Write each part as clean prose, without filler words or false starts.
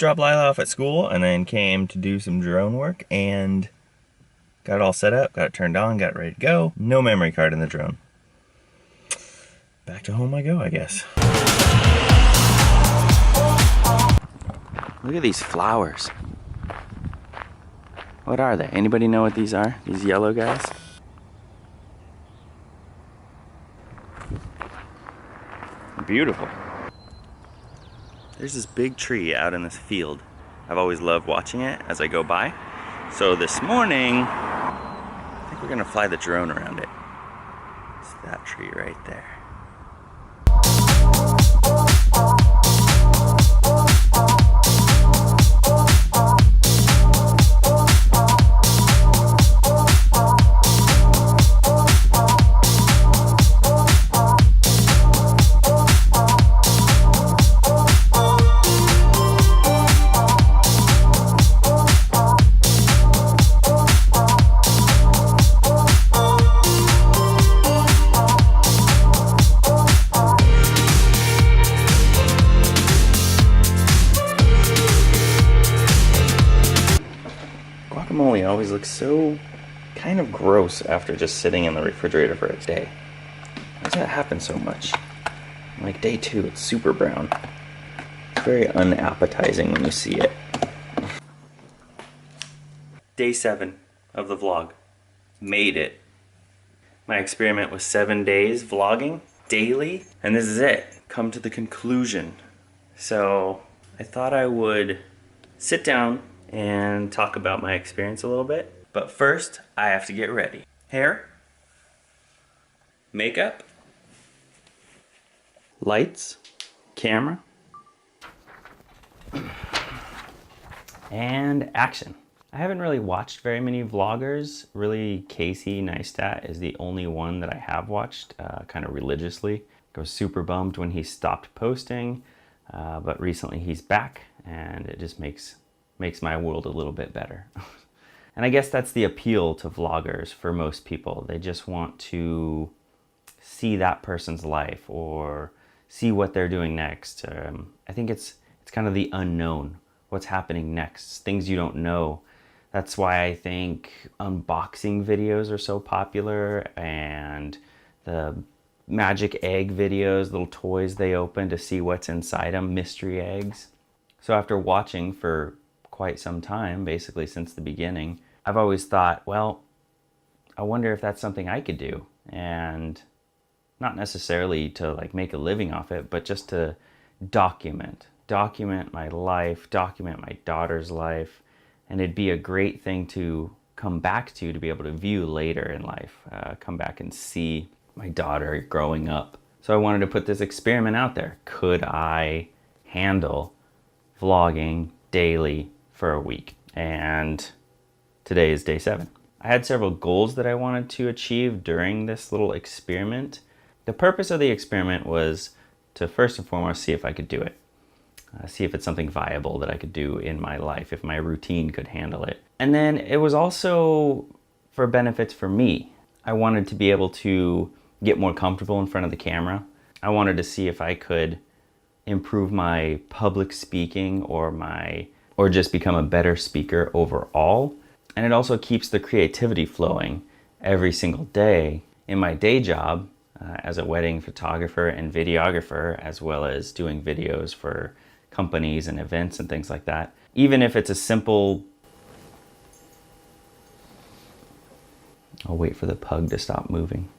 dropped Lila off at school and then came to do some drone work and got it all set up, got it turned on, got it ready to go. No memory card in the drone. Back to home I go, I guess. Look at these flowers. What are they? Anybody know what these are? These yellow guys? Beautiful. There's this big tree out in this field. I've always loved watching it as I go by. So this morning, I think we're gonna fly the drone around it. It's that tree right there. Guacamole always looks so kind of gross after just sitting in the refrigerator for a day. Why does that happen so much? Like day 2, it's super brown. It's very unappetizing when you see it. Day 7 of the vlog. Made it. My experiment was 7 days vlogging daily, and this is it. Come to the conclusion. So I thought I would sit down and talk about my experience a little bit. But first, I have to get ready. Hair, makeup, lights, camera, and action. I haven't really watched very many vloggers. Really, Casey Neistat is the only one that I have watched kind of religiously. I was super bummed when he stopped posting, but recently he's back, and it just makes my world a little bit better. And I guess that's the appeal to vloggers for most people. They just want to see that person's life or see what they're doing next. I think it's kind of the unknown, what's happening next, things you don't know. That's why I think unboxing videos are so popular, and the magic egg videos, little toys they open to see what's inside them, mystery eggs. So after watching for quite some time, basically since the beginning, I've always thought, well, I wonder if that's something I could do. And not necessarily to like make a living off it, but just to document my life, document my daughter's life. And it'd be a great thing to come back to be able to view later in life, come back and see my daughter growing up. So I wanted to put this experiment out there. Could I handle vlogging daily for a week? And today is day 7. I had several goals that I wanted to achieve during this little experiment. The purpose of the experiment was to first and foremost see if I could do it. See if it's something viable that I could do in my life, if my routine could handle it. And then it was also for benefits for me. I wanted to be able to get more comfortable in front of the camera. I wanted to see if I could improve my public speaking or just become a better speaker overall. And it also keeps the creativity flowing every single day. In my day job as a wedding photographer and videographer, as well as doing videos for companies and events and things like that. Even if it's a simple... I'll wait for the pug to stop moving.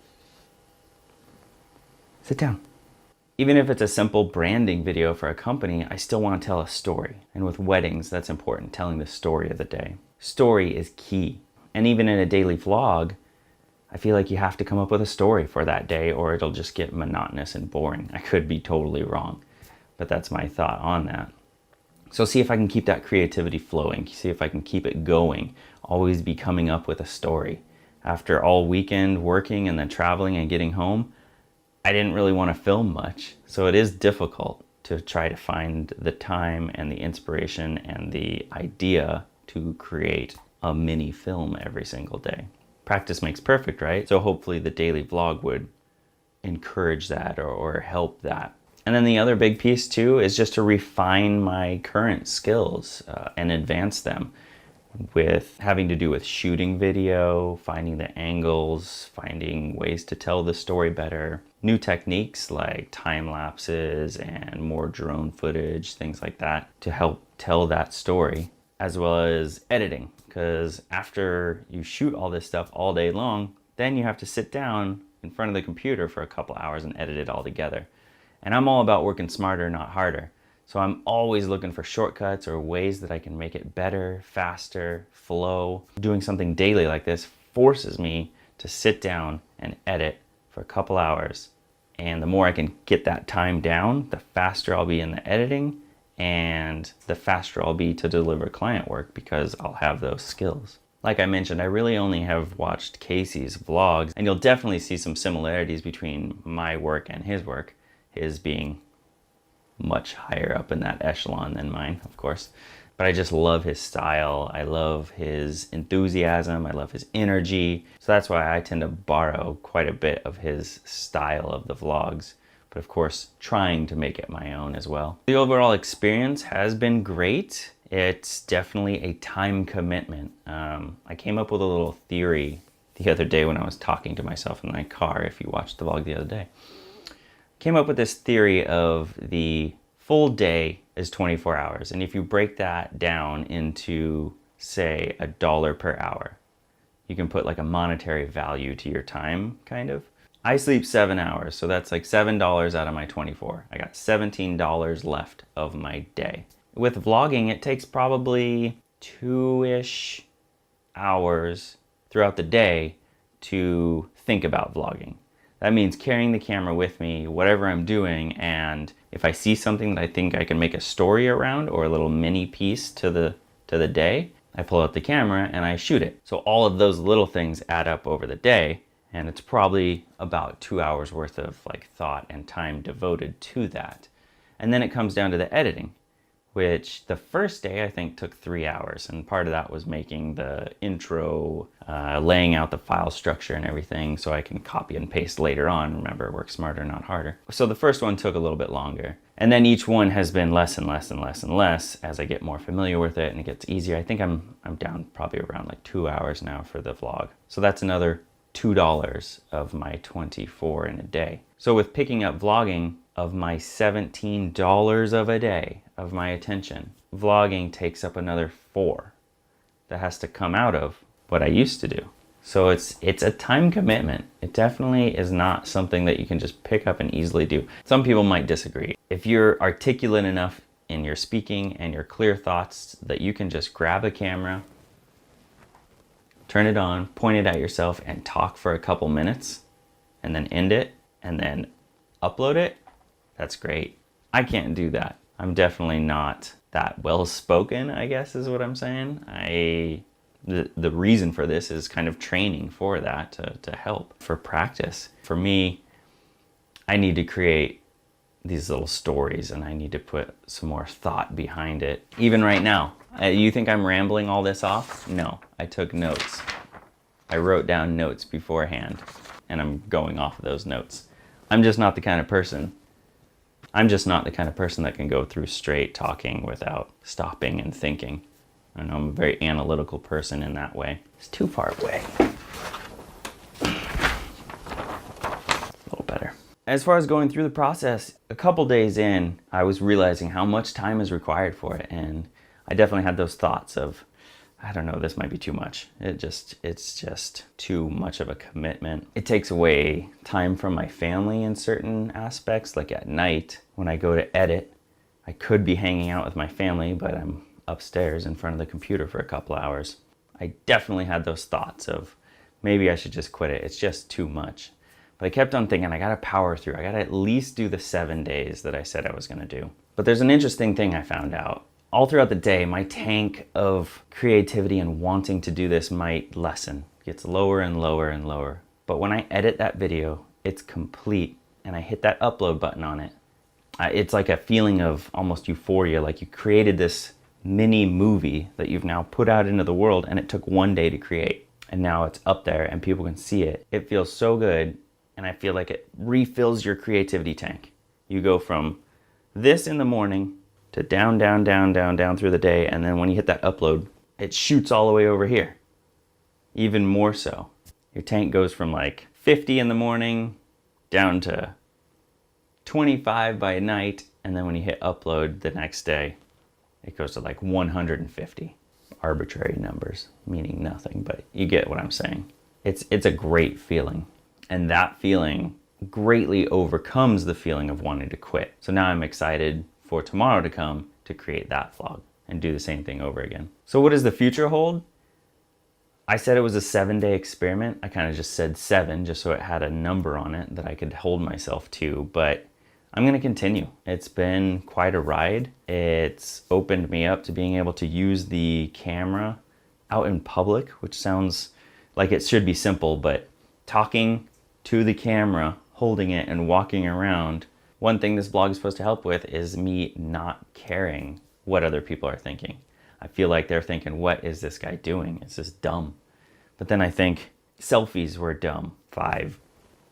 Sit down. Even if it's a simple branding video for a company, I still want to tell a story. And with weddings, that's important, telling the story of the day. Story is key. And even in a daily vlog, I feel like you have to come up with a story for that day or it'll just get monotonous and boring. I could be totally wrong, but that's my thought on that. So see if I can keep that creativity flowing, see if I can keep it going, always be coming up with a story. After all weekend working and then traveling and getting home, I didn't really want to film much. So it is difficult to try to find the time and the inspiration and the idea to create a mini film every single day. Practice makes perfect, right? So hopefully the daily vlog would encourage that or help that. And then the other big piece too is just to refine my current skills and advance them with having to do with shooting video, finding the angles, finding ways to tell the story better, new techniques like time lapses and more drone footage, things like that to help tell that story, as well as editing. Because after you shoot all this stuff all day long, then you have to sit down in front of the computer for a couple hours and edit it all together. And I'm all about working smarter, not harder. So I'm always looking for shortcuts or ways that I can make it better, faster, flow. Doing something daily like this forces me to sit down and edit for a couple hours. And the more I can get that time down, the faster I'll be in the editing and the faster I'll be to deliver client work because I'll have those skills. Like I mentioned, I really only have watched Casey's vlogs, and you'll definitely see some similarities between my work and his work, his being much higher up in that echelon than mine, of course. But I just love his style. I love his enthusiasm. I love his energy. So that's why I tend to borrow quite a bit of his style of the vlogs. But of course, trying to make it my own as well. The overall experience has been great. It's definitely a time commitment. I came up with a little theory the other day when I was talking to myself in my car, if you watched the vlog the other day. Came up with this theory of the full day is 24 hours. And if you break that down into, say, $1 per hour, you can put like a monetary value to your time, kind of. I sleep 7 hours, so that's like $7 out of my 24. I got $17 left of my day. With vlogging, it takes probably 2-ish hours throughout the day to think about vlogging. That means carrying the camera with me, whatever I'm doing, and if I see something that I think I can make a story around or a little mini piece to the day, I pull out the camera and I shoot it. So all of those little things add up over the day, and it's probably about 2 hours worth of like thought and time devoted to that. And then it comes down to the editing, which the first day I think took 3 hours, and part of that was making the intro, laying out the file structure and everything so I can copy and paste later on. Remember, work smarter, not harder. So the first one took a little bit longer, and then each one has been less and less and less and less as I get more familiar with it and it gets easier. I think I'm down probably around like 2 hours now for the vlog. So that's another $2 of my 24 in a day. So with picking up vlogging, of my $17 of a day of my attention, vlogging takes up another 4 that has to come out of what I used to do. So it's a time commitment. It definitely is not something that you can just pick up and easily do. Some people might disagree. If you're articulate enough in your speaking and your clear thoughts that you can just grab a camera, turn it on, point it at yourself, and talk for a couple minutes, and then end it, and then upload it, that's great. I can't do that. I'm definitely not that well spoken, I guess is what I'm saying. The reason for this is kind of training for that to help, for practice. For me, I need to create these little stories and I need to put some more thought behind it. Even right now, you think I'm rambling all this off? No, I took notes. I wrote down notes beforehand and I'm going off of those notes. I'm just not the kind of person that can go through straight talking without stopping and thinking. I know I'm a very analytical person in that way. It's too far away. A little better. As far as going through the process, a couple days in, I was realizing how much time is required for it. And I definitely had those thoughts of, I don't know, this might be too much. It's just too much of a commitment. It takes away time from my family in certain aspects, like at night when I go to edit. I could be hanging out with my family, but I'm upstairs in front of the computer for a couple hours. I definitely had those thoughts of maybe I should just quit it. It's just too much. But I kept on thinking I gotta power through. I gotta at least do the 7 days that I said I was gonna do. But there's an interesting thing I found out. All throughout the day, my tank of creativity and wanting to do this might lessen. It gets lower and lower and lower. But when I edit that video, it's complete and I hit that upload button on it. It's like a feeling of almost euphoria, like you created this mini movie that you've now put out into the world and it took 1 day to create. And now it's up there and people can see it. It feels so good and I feel like it refills your creativity tank. You go from this in the morning to down, down, down, down, down through the day. And then when you hit that upload, it shoots all the way over here. Even more so. Your tank goes from like 50 in the morning down to 25 by night. And then when you hit upload the next day, it goes to like 150. Arbitrary numbers, meaning nothing, but you get what I'm saying. It's a great feeling. And that feeling greatly overcomes the feeling of wanting to quit. So now I'm excited for tomorrow to come to create that vlog and do the same thing over again. So what does the future hold? I said it was a 7-day experiment. I kind of just said 7 just so it had a number on it that I could hold myself to, but I'm going to continue. It's been quite a ride. It's opened me up to being able to use the camera out in public, which sounds like it should be simple, but talking to the camera, holding it and walking around, one thing this blog is supposed to help with is me not caring what other people are thinking. I feel like they're thinking, what is this guy doing? It's just dumb. But then I think selfies were dumb 5,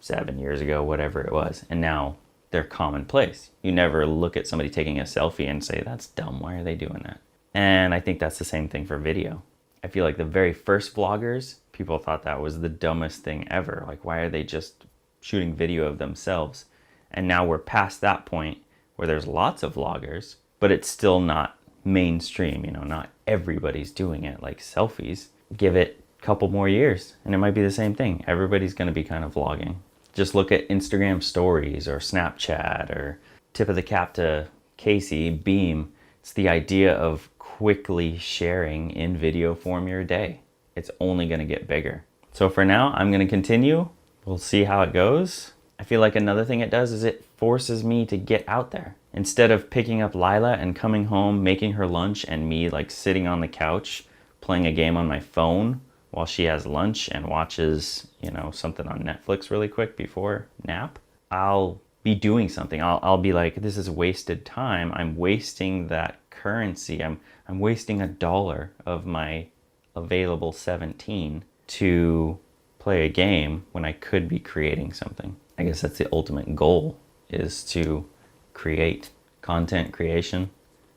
7 years ago, whatever it was. And now they're commonplace. You never look at somebody taking a selfie and say, that's dumb. Why are they doing that? And I think that's the same thing for video. I feel like the very first vloggers, people thought that was the dumbest thing ever. Like, why are they just shooting video of themselves? And now we're past that point where there's lots of vloggers, but it's still not mainstream. You know, not everybody's doing it like selfies. Give it a couple more years and it might be the same thing. Everybody's going to be kind of vlogging. Just look at Instagram stories or Snapchat or tip of the cap to Casey, Beam. It's the idea of quickly sharing in video form your day. It's only going to get bigger. So for now, I'm going to continue. We'll see how it goes. I feel like another thing it does is it forces me to get out there. Instead of picking up Lila and coming home, making her lunch, and me like sitting on the couch playing a game on my phone while she has lunch and watches, you know, something on Netflix really quick before nap, I'll be doing something. I'll be like, this is wasted time. I'm wasting that currency. I'm wasting $1 of my available 17 to play a game when I could be creating something. I guess that's the ultimate goal, is to create content creation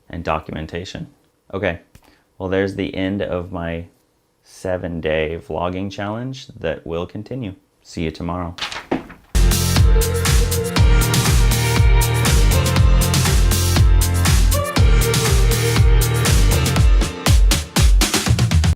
and documentation. Okay, well, there's the end of my 7-day vlogging challenge that will continue. See you tomorrow.